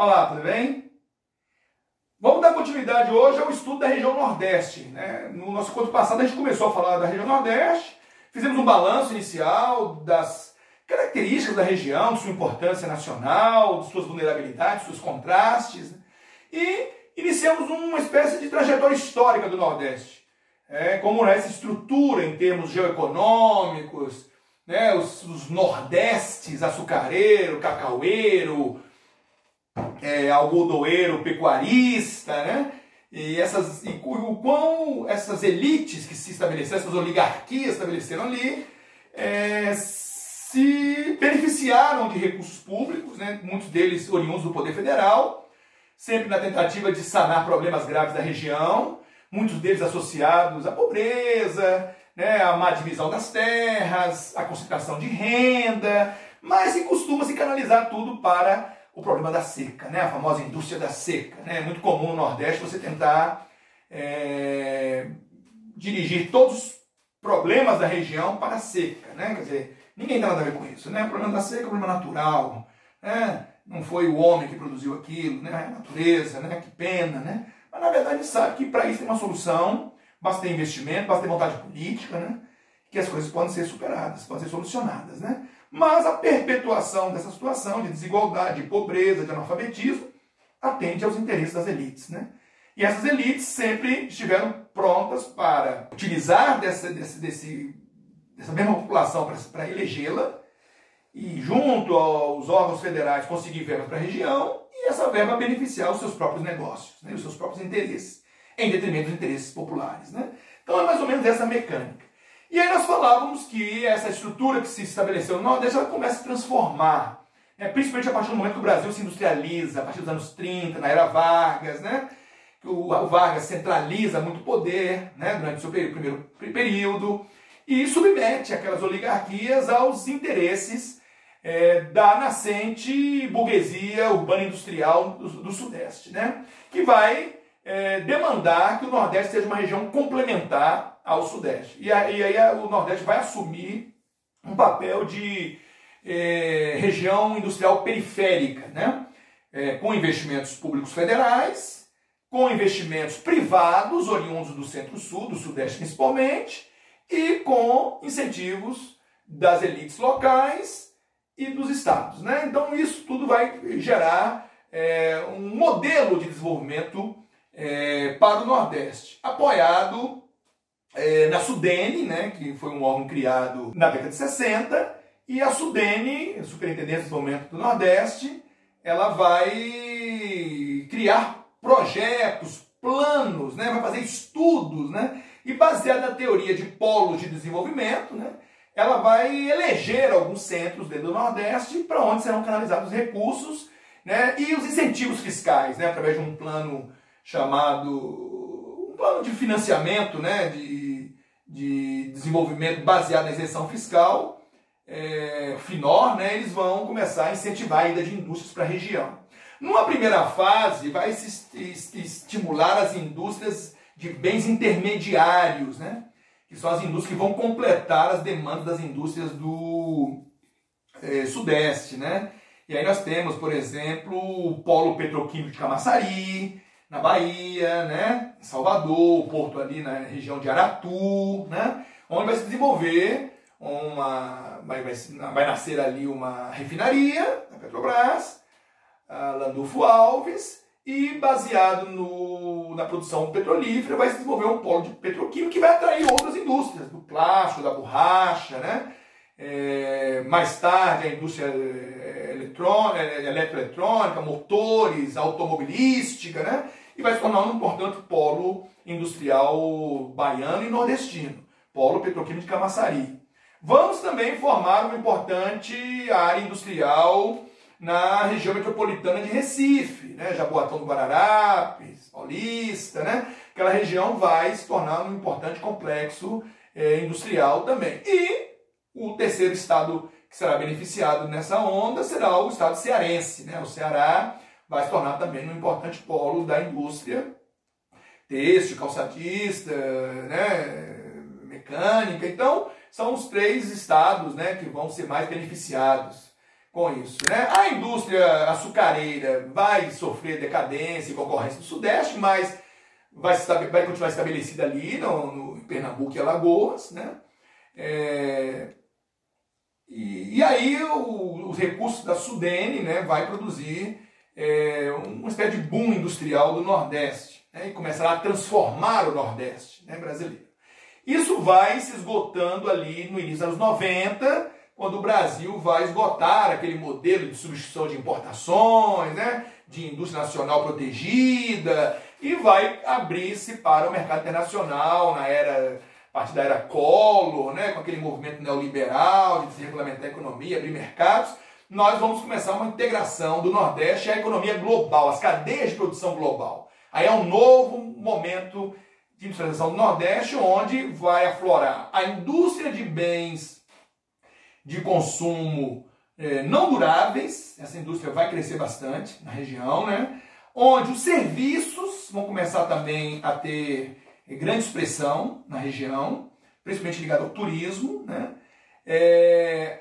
Olá, tudo bem? Vamos dar continuidade hoje ao estudo da região Nordeste, né? No nosso encontro passado a gente começou a falar da região Nordeste, fizemos um balanço inicial das características da região, de sua importância nacional, de suas vulnerabilidades, seus contrastes, né? E iniciamos uma espécie de trajetória histórica do Nordeste, como essa estrutura em termos geoeconômicos, né? Os nordestes, açucareiro, cacaueiro, algodoeiro, pecuarista, né? E o quão essas elites que se estabeleceram, essas oligarquias estabeleceram ali, se beneficiaram de recursos públicos, né? Muitos deles oriundos do Poder Federal, sempre na tentativa de sanar problemas graves da região, muitos deles associados à pobreza, né? À má divisão das terras, à concentração de renda, mas costuma-se canalizar tudo para o problema da seca, né? A famosa indústria da seca, né? É muito comum no Nordeste você tentar dirigir todos os problemas da região para a seca, né? Quer dizer, ninguém tem nada a ver com isso, né? O problema da seca é um problema natural, né? Não foi o homem que produziu aquilo, né? É a natureza, né? Que pena, né? Mas na verdade a gente sabe que para isso tem uma solução, basta ter investimento, basta ter vontade política, né? Que as coisas podem ser superadas, podem ser solucionadas, né? Mas a perpetuação dessa situação de desigualdade, de pobreza, de analfabetismo, atende aos interesses das elites, né? E essas elites sempre estiveram prontas para utilizar dessa mesma população para elegê-la e, junto aos órgãos federais, conseguir verbas para a região e essa verba beneficiar os seus próprios negócios, né? Os seus próprios interesses, em detrimento dos interesses populares, né? Então é mais ou menos essa mecânica. E aí nós falávamos que essa estrutura que se estabeleceu no Nordeste, ela começa a se transformar, né? Principalmente a partir do momento que o Brasil se industrializa, a partir dos anos 30, na era Vargas, né? Que o Vargas centraliza muito poder, né? Durante o seu primeiro período e submete aquelas oligarquias aos interesses da nascente burguesia urbana industrial do Sudeste, né? Que vai demandar que o Nordeste seja uma região complementar ao Sudeste. E aí o Nordeste vai assumir um papel de região industrial periférica, né? Com investimentos públicos federais, com investimentos privados, oriundos do Centro-Sul, do Sudeste principalmente, e com incentivos das elites locais e dos estados, né? Então isso tudo vai gerar um modelo de desenvolvimento para o Nordeste, apoiado na SUDENE, né, que foi um órgão criado na década de 60, e a SUDENE, a Superintendência de Desenvolvimento do Nordeste, ela vai criar projetos, planos, né, vai fazer estudos, né, e baseado na teoria de polos de desenvolvimento, né, ela vai eleger alguns centros dentro do Nordeste para onde serão canalizados os recursos, né, e os incentivos fiscais, né, através de um plano chamado um plano de financiamento, né, de desenvolvimento baseado na isenção fiscal, FINOR, né, eles vão começar a incentivar a ida de indústrias para a região. Numa primeira fase, vai se estimular as indústrias de bens intermediários, né, que são as indústrias que vão completar as demandas das indústrias do Sudeste, né. E aí nós temos, por exemplo, o Polo Petroquímico de Camaçari, na Bahia, né, em Salvador, o porto ali na região de Aratu, né, onde vai se desenvolver vai nascer ali uma refinaria, a Petrobras, a Landulfo Alves, e baseado na produção petrolífera vai se desenvolver um polo de petroquímico que vai atrair outras indústrias, do plástico, da borracha, né, mais tarde a indústria eletroeletrônica, motores, automobilística, né? E vai se tornar um importante polo industrial baiano e nordestino, polo petroquímico de Camaçari. Vamos também formar uma importante área industrial na região metropolitana de Recife, né? Jaboatão do Guararapes, Paulista, né? Aquela região vai se tornar um importante complexo industrial também. E o terceiro estado que será beneficiado nessa onda será o estado cearense, né? O Ceará vai se tornar também um importante polo da indústria têxtil, calçadista, né? Mecânica. Então, são os três estados, né, que vão ser mais beneficiados com isso, né? A indústria açucareira vai sofrer decadência e concorrência do Sudeste, mas vai continuar estabelecida ali no Pernambuco e Alagoas, né? E aí os recursos da Sudene, né, vai produzir uma espécie de boom industrial do Nordeste, né, e começará a transformar o Nordeste, né, brasileiro. Isso vai se esgotando ali no início dos anos 90, quando o Brasil vai esgotar aquele modelo de substituição de importações, né, de indústria nacional protegida, e vai abrir-se para o mercado internacional a partir da era Collor, né, com aquele movimento neoliberal de desregulamentar a economia, abrir mercados. Nós vamos começar uma integração do Nordeste à economia global, às cadeias de produção global. Aí é um novo momento de industrialização do Nordeste, onde vai aflorar a indústria de bens de consumo não duráveis. Essa indústria vai crescer bastante na região, né? Onde os serviços vão começar também a ter grande expressão na região, principalmente ligado ao turismo, né?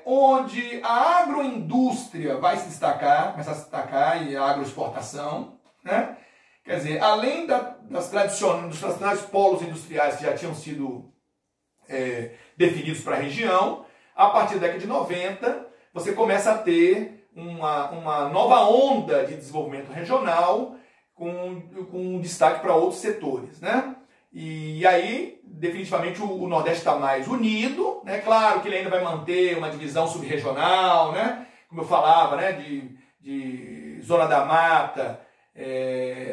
Onde a agroindústria vai se destacar, começar a se destacar, e a agroexportação, né? Quer dizer, além dos tradicionais polos industriais que já tinham sido definidos para a região, a partir da década de 90, você começa a ter uma nova onda de desenvolvimento regional com destaque para outros setores, né? E aí, definitivamente, o Nordeste está mais unido, né? Claro que ele ainda vai manter uma divisão subregional, né? Como eu falava, né? De Zona da Mata,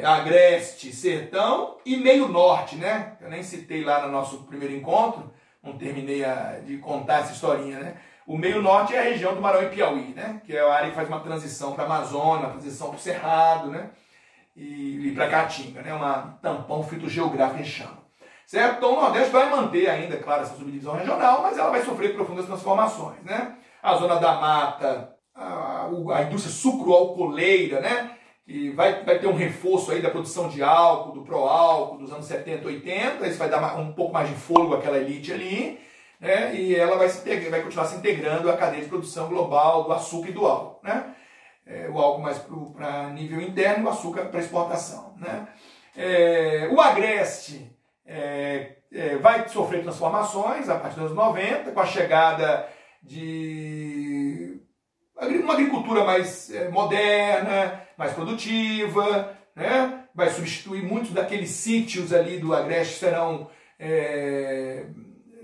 Agreste, Sertão e Meio Norte, né? Eu nem citei lá no nosso primeiro encontro, não terminei de contar essa historinha, né? O Meio Norte é a região do Maranhão e Piauí, né? Que é a área que faz uma transição para a Amazônia, uma transição para o Cerrado, né? E para a Caatinga, né? Um tampão fitogeográfico que a gente chama. Certo? Então o Nordeste vai manter ainda, claro, essa subdivisão regional, mas ela vai sofrer profundas transformações, né? A Zona da Mata, a indústria sucroalcooleira, né? Que vai ter um reforço aí da produção de álcool, do pró-álcool dos anos 70, 80, isso vai dar um pouco mais de fôlego àquela elite ali, né? E ela vai continuar se integrando à cadeia de produção global do açúcar e do álcool, né? O álcool mais para nível interno e o açúcar para exportação, né? O Agreste vai sofrer transformações a partir dos anos 90, com a chegada de uma agricultura mais moderna, mais produtiva, né? Vai substituir muitos daqueles sítios ali do Agreste, serão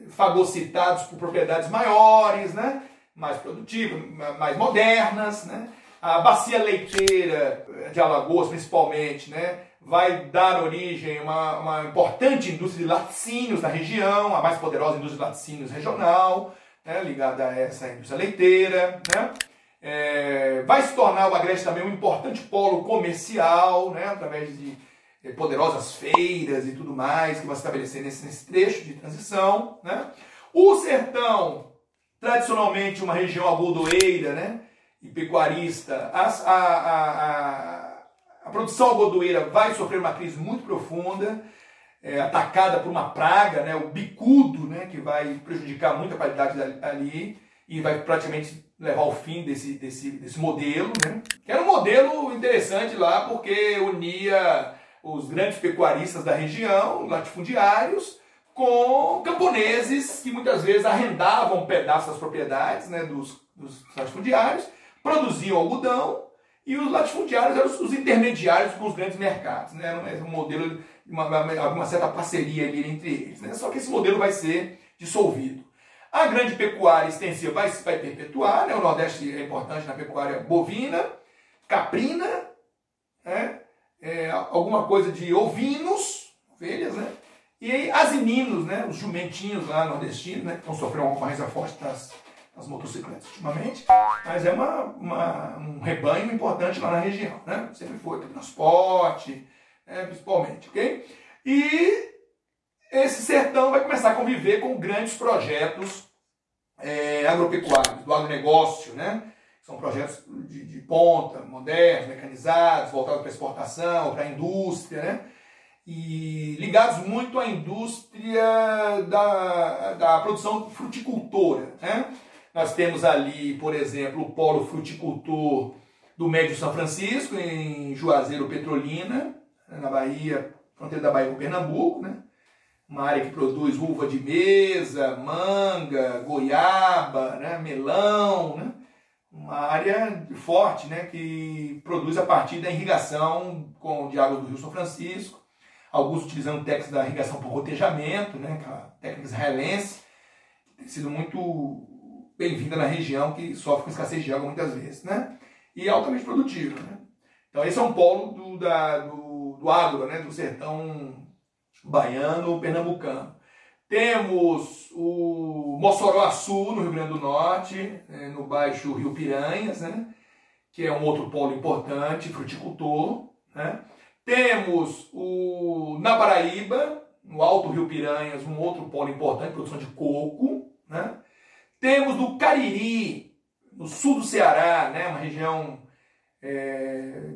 fagocitados por propriedades maiores, né? Mais produtivas, mais modernas, né? A bacia leiteira de Alagoas, principalmente, né? Vai dar origem a uma importante indústria de laticínios na região, a mais poderosa indústria de laticínios regional, né? Ligada a essa indústria leiteira, né? Vai se tornar o Agreste também um importante polo comercial, né? Através de poderosas feiras e tudo mais que vai se estabelecer nesse trecho de transição, né? O Sertão, tradicionalmente uma região algodoeira, né? E pecuarista, a produção algodoeira vai sofrer uma crise muito profunda, atacada por uma praga, né? O bicudo, né? Que vai prejudicar muito a qualidade ali e vai praticamente levar ao fim desse modelo, né? Que era um modelo interessante lá porque unia os grandes pecuaristas da região, latifundiários, com camponeses que muitas vezes arrendavam um pedaço das propriedades, né, dos latifundiários, produziam algodão e os latifundiários eram os intermediários com os grandes mercados, né? Era um modelo, uma certa parceria ali entre eles, né? Só que esse modelo vai ser dissolvido. A grande pecuária extensiva vai perpetuar, né? O Nordeste é importante na pecuária bovina, caprina, né? Alguma coisa de ovinos, ovelhas, né? E asininos, né? Os jumentinhos lá nordestinos, né? Que estão sofrendo uma concorrência forte das motocicletas ultimamente, mas é um rebanho importante lá na região, né? Sempre foi para transporte, principalmente, ok? E esse sertão vai começar a conviver com grandes projetos agropecuários, do agronegócio, né? São projetos de ponta, modernos, mecanizados, voltados para exportação, para a indústria, né? E ligados muito à indústria da produção fruticultora, né? Nós temos ali, por exemplo, o polo fruticultor do Médio São Francisco, em Juazeiro Petrolina, na Bahia, fronteira da Bahia com Pernambuco, né? Uma área que produz uva de mesa, manga, goiaba, né? Melão, né? Uma área forte, né? Que produz a partir da irrigação de águas do Rio São Francisco, alguns utilizando técnicas da irrigação por gotejamento, né? Aquela técnica israelense, que tem sido muito bem-vinda na região, que sofre com escassez de água muitas vezes, né? E altamente produtiva, né? Então esse é um polo do agro, né? Do sertão baiano, pernambucano. Temos o Mossoró-Açu, no Rio Grande do Norte, no Baixo Rio Piranhas, né? Que é um outro polo importante, fruticultor, né? Temos na Paraíba, no Alto Rio Piranhas, um outro polo importante, produção de coco, né? Temos no Cariri, no sul do Ceará, né? Uma região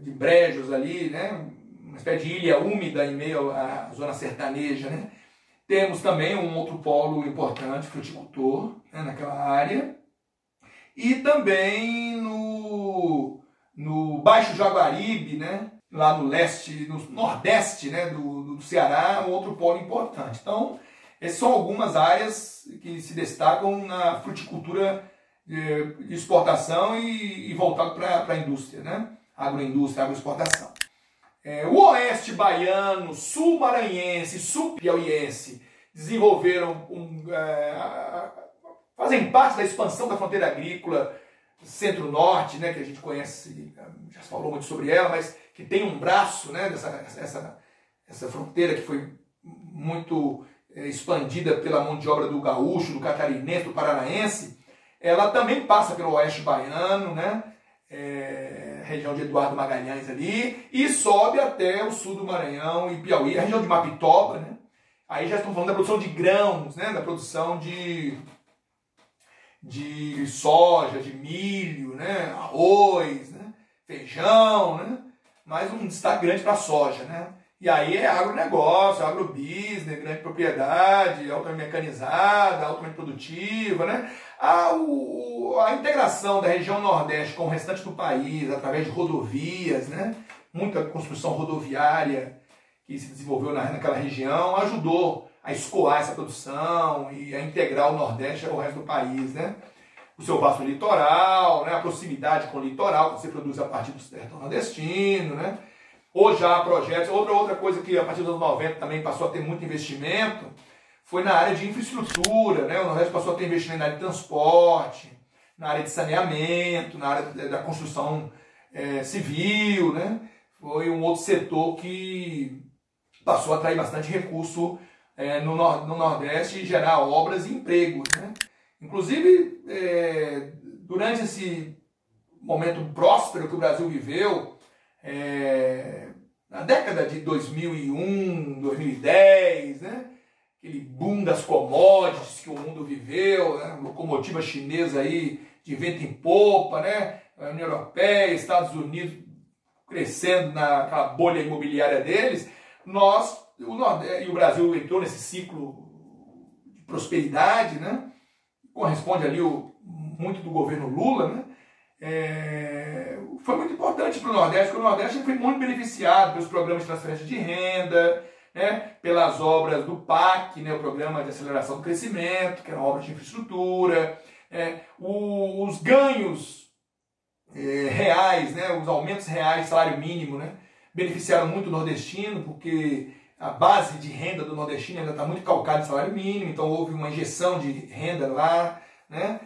de brejos ali, né? Uma espécie de ilha úmida em meio à zona sertaneja, né? Temos também um outro polo importante, fruticultor, né? Naquela área. E também no Baixo Jaguaribe, né? Lá no leste, no nordeste, né? do Ceará, um outro polo importante. Então, essas são algumas áreas que se destacam na fruticultura de exportação e voltado para a indústria, né? Agroindústria, agroexportação. O oeste baiano, sul maranhense, sul piauiense desenvolveram, fazem parte da expansão da fronteira agrícola centro-norte, né? Que a gente conhece, já se falou muito sobre ela, mas que tem um braço, né? Essa fronteira que foi muito expandida pela mão de obra do gaúcho, do catarinense, do paranaense. Ela também passa pelo oeste baiano, né? Região de Eduardo Magalhães ali, e sobe até o sul do Maranhão e Piauí, a região de Mapitoba, né? Aí já estamos falando da produção de grãos, né? Da produção de soja, de milho, né? Arroz, né? Feijão, né? Mas um destaque grande para a soja, né? E aí é agronegócio, agrobusiness, grande propriedade, altamente mecanizada, altamente produtiva, né? A integração da região Nordeste com o restante do país, através de rodovias, né? Muita construção rodoviária que se desenvolveu naquela região, ajudou a escoar essa produção e a integrar o Nordeste ao resto do país, né? O seu vasto litoral, né? A proximidade com o litoral, que você produz a partir do sertão nordestino, né? Hoje há projetos. Outra coisa que a partir dos anos 90 também passou a ter muito investimento foi na área de infraestrutura, né? O Nordeste passou a ter investimento na área de transporte, na área de saneamento, na área da construção civil, né? Foi um outro setor que passou a atrair bastante recurso no Nordeste e gerar obras e empregos, né? Inclusive, durante esse momento próspero que o Brasil viveu, na década de 2001, 2010, né? Aquele boom das commodities que o mundo viveu, né? Locomotiva chinesa aí de vento em popa, né? A União Europeia, Estados Unidos crescendo naquela bolha imobiliária deles, e o Brasil entrou nesse ciclo de prosperidade, né? Corresponde ali muito do governo Lula, né? Foi muito importante para o Nordeste, porque o Nordeste foi muito beneficiado pelos programas de transferência de renda, né, pelas obras do PAC, né, o Programa de Aceleração do Crescimento, que eram obras de infraestrutura, os ganhos reais, né, os aumentos reais, salário mínimo, né, beneficiaram muito o nordestino, porque a base de renda do nordestino ainda está muito calcada em salário mínimo, então houve uma injeção de renda lá, né?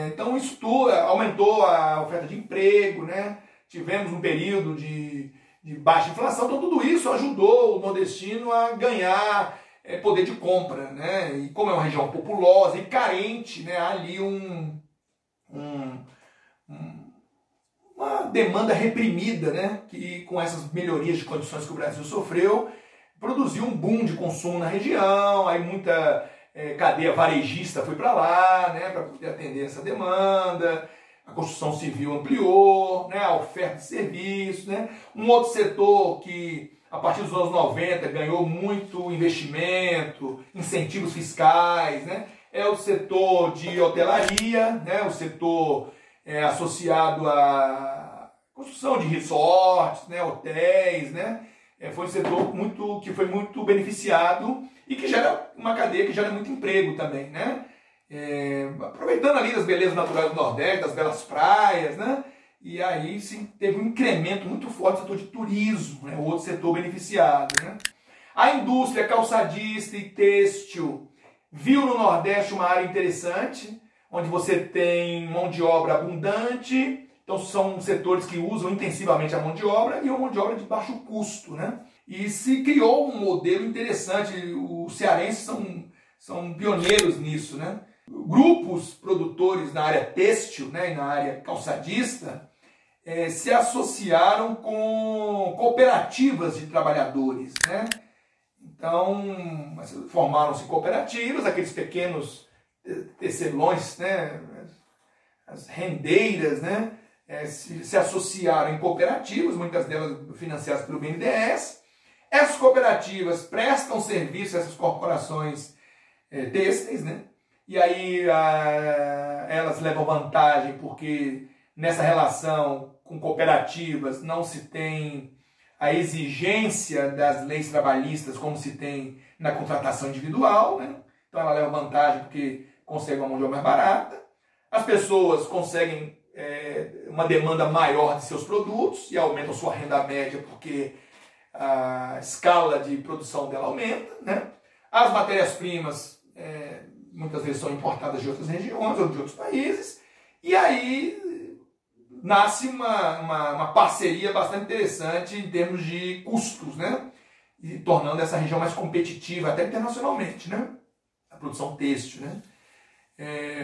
Então isso tudo aumentou a oferta de emprego, né? Tivemos um período de baixa inflação, então tudo isso ajudou o nordestino a ganhar poder de compra, né? E como é uma região populosa e carente, né? Há ali uma demanda reprimida, né? Que com essas melhorias de condições que o Brasil sofreu, produziu um boom de consumo na região, aí muita cadeia varejista foi para lá, né, para poder atender essa demanda. A construção civil ampliou, né, a oferta de serviços, né. Um outro setor que a partir dos anos 90 ganhou muito investimento, incentivos fiscais, né, é o setor de hotelaria, né? O setor associado à construção de resorts, né? Hotéis, né? Foi um setor que foi muito beneficiado e que gera uma cadeia que gera muito emprego também, né? Aproveitando ali das belezas naturais do Nordeste, das belas praias, né? E aí sim, teve um incremento muito forte do setor de turismo, né? O outro setor beneficiado, né? A indústria calçadista e têxtil viu no Nordeste uma área interessante, onde você tem mão de obra abundante. Então são setores que usam intensivamente a mão de obra e uma mão de obra de baixo custo, né? E se criou um modelo interessante, os cearenses são pioneiros nisso, né? Grupos produtores na área têxtil, né, e na área calçadista se associaram com cooperativas de trabalhadores, né? Então formaram-se cooperativas, aqueles pequenos tecelões, né, as rendeiras, né? Se associaram em cooperativas, muitas delas financiadas pelo BNDES. Essas cooperativas prestam serviço a essas corporações têxteis, né? E aí elas levam vantagem porque nessa relação com cooperativas não se tem a exigência das leis trabalhistas como se tem na contratação individual, né? Então ela leva vantagem porque consegue uma mão de obra mais barata. As pessoas conseguem uma demanda maior de seus produtos e aumentam sua renda média porque a escala de produção dela aumenta, né? As matérias-primas muitas vezes são importadas de outras regiões ou de outros países, e aí nasce uma parceria bastante interessante em termos de custos, né? E tornando essa região mais competitiva até internacionalmente, né? A produção têxtil, né?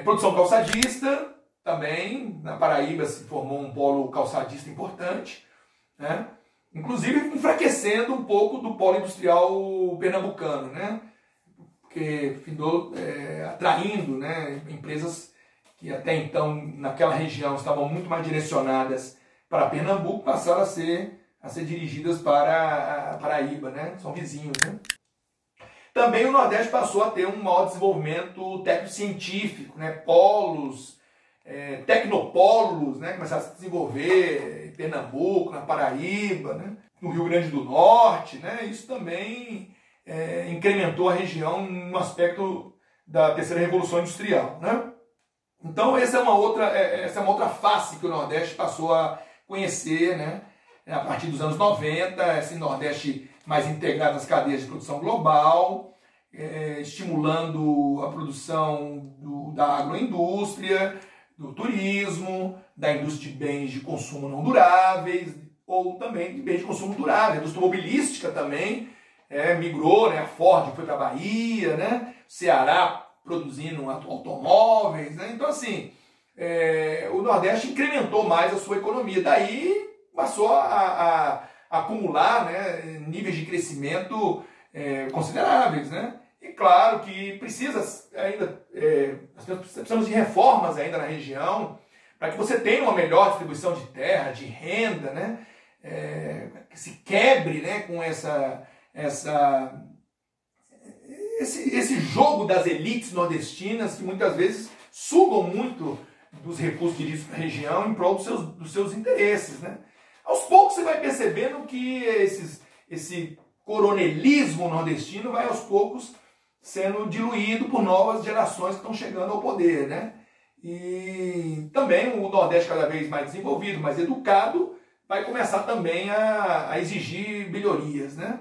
Produção calçadista. Também, na Paraíba se formou um polo calçadista importante, né? Inclusive enfraquecendo um pouco do polo industrial pernambucano, né? Porque findou atraindo, né, empresas que até então naquela região estavam muito mais direcionadas para Pernambuco, passaram a ser dirigidas para a Paraíba, né? São vizinhos, né? Também o Nordeste passou a ter um maior desenvolvimento técnico-científico, né? Polos, tecnopolos, né, começaram a se desenvolver em Pernambuco, na Paraíba, né, no Rio Grande do Norte, né, isso também incrementou a região no aspecto da terceira revolução industrial, né. Então essa é uma outra face que o Nordeste passou a conhecer, né, a partir dos anos 90, esse Nordeste mais integrado nas cadeias de produção global, estimulando a produção da agroindústria, do turismo, da indústria de bens de consumo não duráveis, ou também de bens de consumo durável. A indústria automobilística também migrou, né? A Ford foi para a Bahia, né? Ceará produzindo automóveis, né? Então, assim, o Nordeste incrementou mais a sua economia. Daí passou a acumular, né, níveis de crescimento consideráveis, né? E claro que precisamos de reformas ainda na região, para que você tenha uma melhor distribuição de terra, de renda, né? Que se quebre, né, com esse jogo das elites nordestinas, que muitas vezes sugam muito dos recursos dirigidos para a região em prol dos seus interesses, né? Aos poucos você vai percebendo que esse coronelismo nordestino vai aos poucos sendo diluído por novas gerações que estão chegando ao poder, né? E também o Nordeste cada vez mais desenvolvido, mais educado, vai começar também a exigir melhorias, né?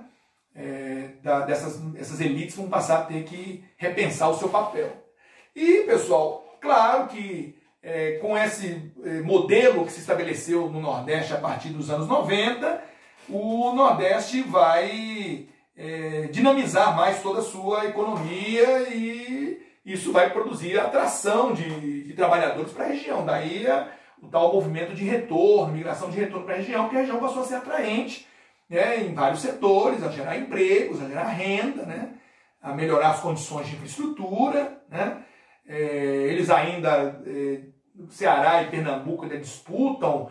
Essas elites vão passar a ter que repensar o seu papel. E, pessoal, claro que com esse modelo que se estabeleceu no Nordeste a partir dos anos 90, o Nordeste vai dinamizar mais toda a sua economia e isso vai produzir atração de trabalhadores para a região. Daí o tal movimento de retorno, migração de retorno para a região, porque a região passou a ser atraente, né, em vários setores, a gerar empregos, a gerar renda, né, a melhorar as condições de infraestrutura, né. Eles ainda, Ceará e Pernambuco ainda disputam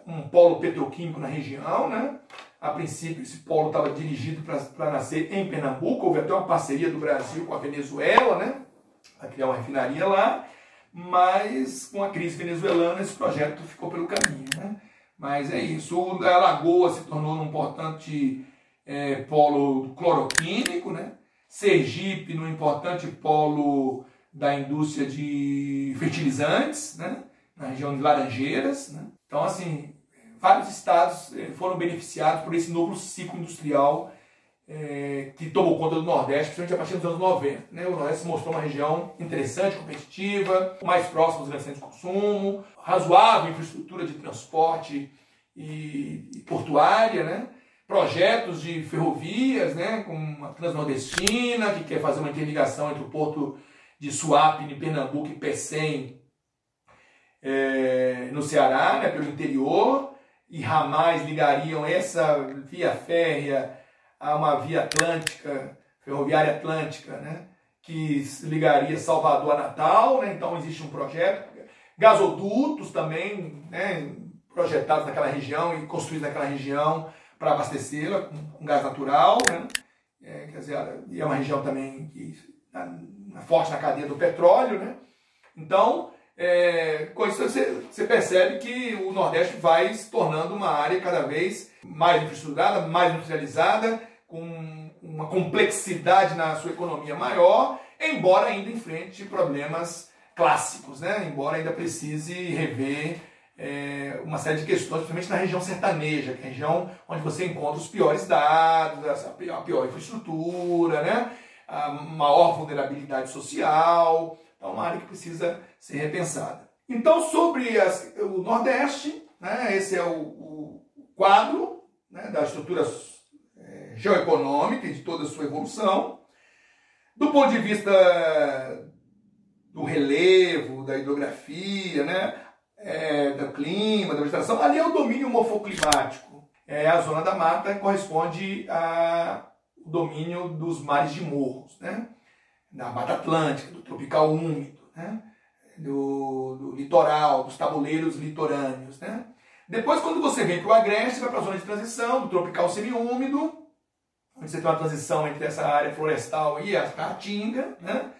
um polo petroquímico na região, né. A princípio, esse polo estava dirigido para nascer em Pernambuco. Houve até uma parceria do Brasil com a Venezuela, né, para criar uma refinaria lá. Mas com a crise venezuelana esse projeto ficou pelo caminho, né? Mas é isso. A Alagoas se tornou um importante polo cloroquímico, né? Sergipe, um importante polo da indústria de fertilizantes, né? Na região de Laranjeiras, né? Então, assim, vários estados foram beneficiados por esse novo ciclo industrial que tomou conta do Nordeste, principalmente a partir dos anos 90. Né? O Nordeste se mostrou uma região interessante, competitiva, mais próxima dos grandes centros de consumo, razoável infraestrutura de transporte e portuária, né? Projetos de ferrovias, né? Como a Transnordestina, que quer fazer uma interligação entre o porto de Suape, em Pernambuco, e Pecém, no Ceará, né? Pelo interior, e ramais ligariam essa via férrea a uma via atlântica, ferroviária atlântica, né, que ligaria Salvador a Natal, né, então existe um projeto. Gasodutos também, né, projetados naquela região e construídos naquela região para abastecê-la com gás natural, né, quer dizer, é uma região também que forte na cadeia do petróleo, né. Então, com isso você percebe que o Nordeste vai se tornando uma área cada vez mais infraestruturada, mais industrializada, com uma complexidade na sua economia maior, embora ainda enfrente problemas clássicos, né? Embora ainda precise rever uma série de questões, principalmente na região sertaneja, que é a região onde você encontra os piores dados, a pior infraestrutura, né? A maior vulnerabilidade social. Então, é uma área que precisa ser repensada. Então, sobre o Nordeste, né, esse é o quadro, né, da estrutura geoeconômica e de toda a sua evolução. Do ponto de vista do relevo, da hidrografia, né, do clima, da vegetação, ali é o domínio morfoclimático. A zona da mata corresponde ao domínio dos mares de morros, né, da Mata Atlântica, do tropical úmido, né, do litoral, dos tabuleiros litorâneos, né. Depois, quando você vem para o Agreste, vai para a zona de transição, do tropical semiúmido, onde você tem uma transição entre essa área florestal e a caatinga, né?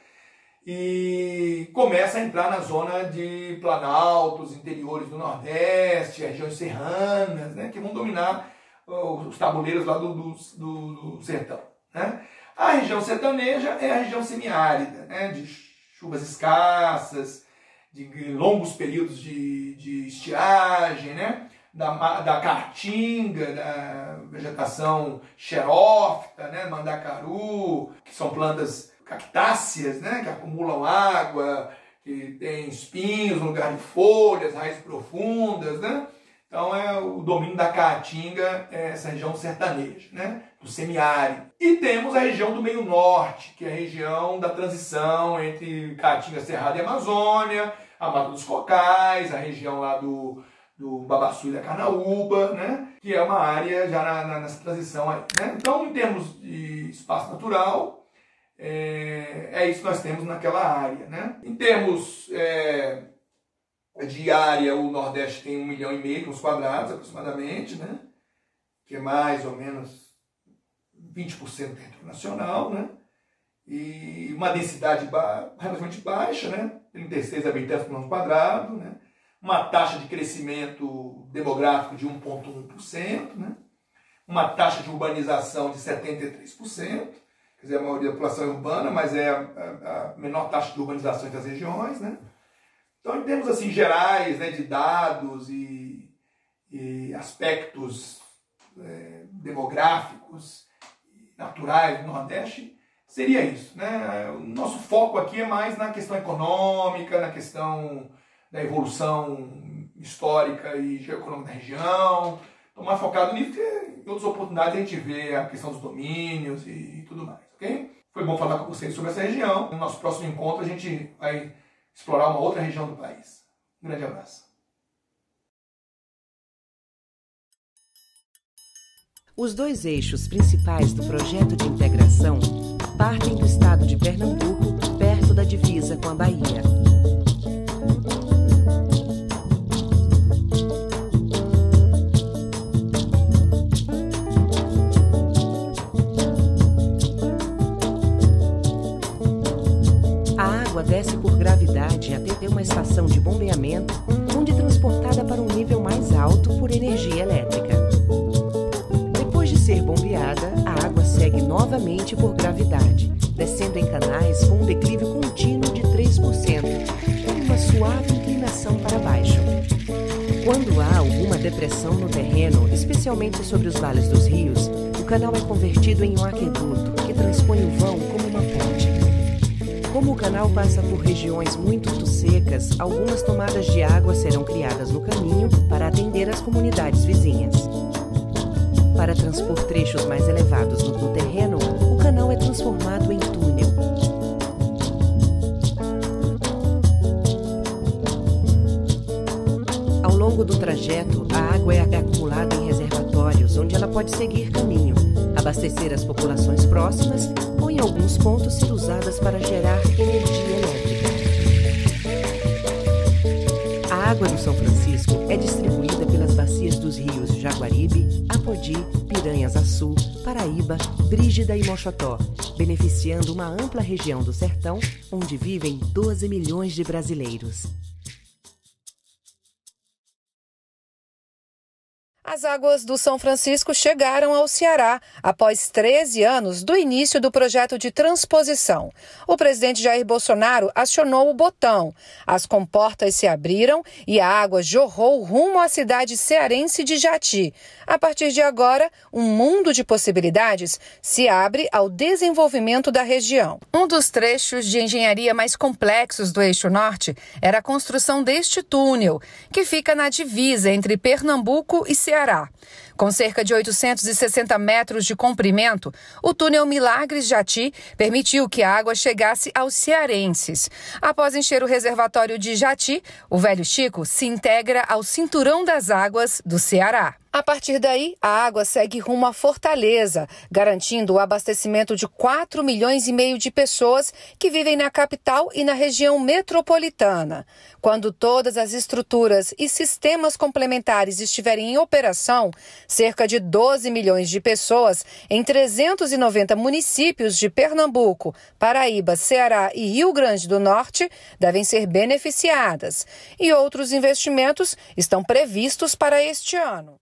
E começa a entrar na zona de planaltos, interiores do Nordeste, regiões serranas, né? Que vão dominar os tabuleiros lá do sertão, né? A região sertaneja é a região semiárida, né? De chuvas escassas, de longos períodos de estiagem, né? Da caatinga, da vegetação xerófita, né? Mandacaru, que são plantas cactáceas, né? Que acumulam água, que tem espinhos no lugar de folhas, raízes profundas, né? Então o domínio da caatinga é essa região sertaneja, né? Do semiárido. E temos a região do meio norte, que é a região da transição entre caatinga cerrada e Amazônia, a Mata dos Cocais, a região lá do Babaçu e da Carnaúba, né? Que é uma área já nessa transição aí, né? Então, em termos de espaço natural, é isso que nós temos naquela área, né? Em termos de área, o Nordeste tem 1,5 milhão de quadrados aproximadamente, né? Que é mais ou menos 20% do território nacional, né? E uma densidade relativamente baixa, né? 36 habitantes por quadrado, né? Uma taxa de crescimento demográfico de 1,1%, né? Uma taxa de urbanização de 73%, quer dizer, a maioria da população é urbana, mas é a menor taxa de urbanização entre as regiões, né? Então, em termos assim, gerais, né, de dados e aspectos demográficos e naturais do Nordeste, seria isso, né? O nosso foco aqui é mais na questão econômica, na questão da evolução histórica e geoeconômica da região. Estou mais focado nisso, porque em outras oportunidades a gente vê a questão dos domínios e tudo mais, ok? Foi bom falar com vocês sobre essa região. No nosso próximo encontro a gente vai explorar uma outra região do país. Um grande abraço. Os dois eixos principais do projeto de integração partem do estado de Pernambuco, perto da divisa com a Bahia. desce por gravidade até ter uma estação de bombeamento, onde é transportada para um nível mais alto por energia elétrica. Depois de ser bombeada, a água segue novamente por gravidade, descendo em canais com um declive contínuo de 3%, com uma suave inclinação para baixo. Quando há alguma depressão no terreno, especialmente sobre os vales dos rios, o canal é convertido em um aqueduto que transpõe o vão como uma ponte. Como o canal passa por regiões muito secas, algumas tomadas de água serão criadas no caminho para atender as comunidades vizinhas. Para transpor trechos mais elevados no terreno, o canal é transformado em túnel. Ao longo do trajeto, a água é acumulada em reservatórios, onde ela pode seguir caminho, abastecer as populações próximas ou, em alguns pontos, ser usadas para gerar energia elétrica. A água do São Francisco é distribuída pelas bacias dos rios Jaguaribe, Apodi, Piranhas-Açu, Paraíba, Brígida e Moxotó, beneficiando uma ampla região do sertão, onde vivem 12 milhões de brasileiros. As águas do São Francisco chegaram ao Ceará após 13 anos do início do projeto de transposição. O presidente Jair Bolsonaro acionou o botão. As comportas se abriram e a água jorrou rumo à cidade cearense de Jati. A partir de agora, um mundo de possibilidades se abre ao desenvolvimento da região. Um dos trechos de engenharia mais complexos do Eixo Norte era a construção deste túnel, que fica na divisa entre Pernambuco e Ceará. Com cerca de 860 metros de comprimento, o túnel Milagres Jati permitiu que a água chegasse aos cearenses. Após encher o reservatório de Jati, o Velho Chico se integra ao Cinturão das Águas do Ceará. A partir daí, a água segue rumo à Fortaleza, garantindo o abastecimento de 4,5 milhões de pessoas que vivem na capital e na região metropolitana. Quando todas as estruturas e sistemas complementares estiverem em operação, cerca de 12 milhões de pessoas em 390 municípios de Pernambuco, Paraíba, Ceará e Rio Grande do Norte devem ser beneficiadas. E outros investimentos estão previstos para este ano.